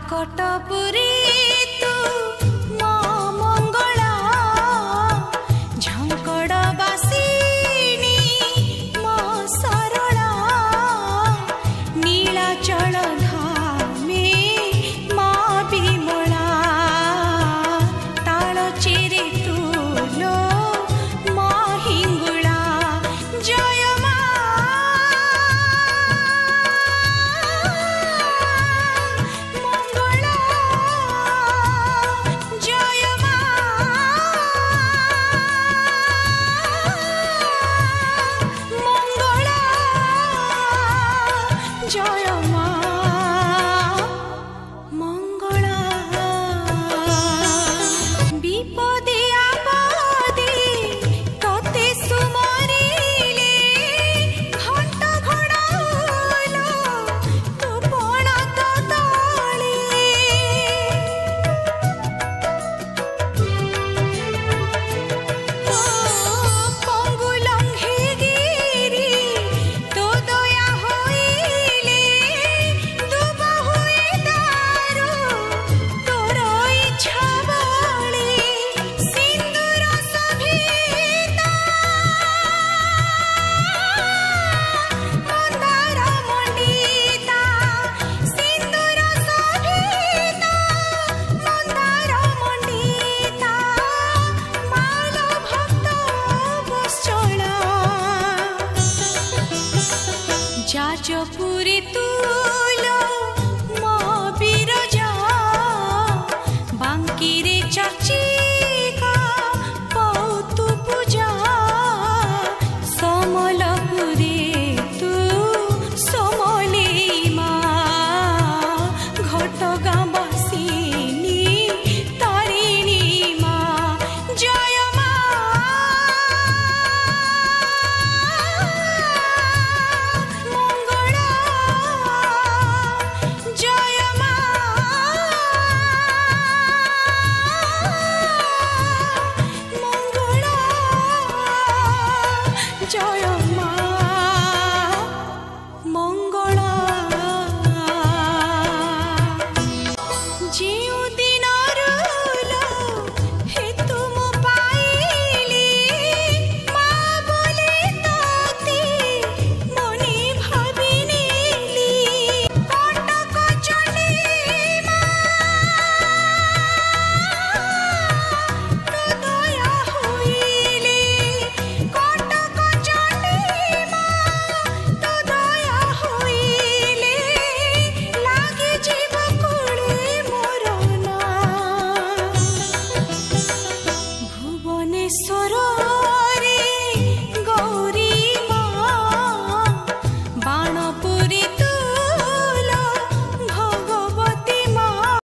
कटपुरी तू मो मंगला झंकड़ बासिनी मो सरला नीलाचल धामे मा विमला ताल चिरे तुलो मा हिंगुला जय जय मां मंगला विपदे आपदे तोते सुमरिले घंट घोड़ालो तू पणा तो तळे पंगु लंघे गिरी तो दया जाजपुरी तुलो मो बिरजा बांकीरे चर्चिका पौतु पूजा समलपुरी तू समले मा घटगां बासिनी तारिणी मा जय जय मां मंगला जिउ दिन रुलो हे तुम पाइली मां बोले तोते मने भाबिनेली कटक चंडी तो दया होइले कटक भुवनेश्वर रे गौरी मां बाणपुरी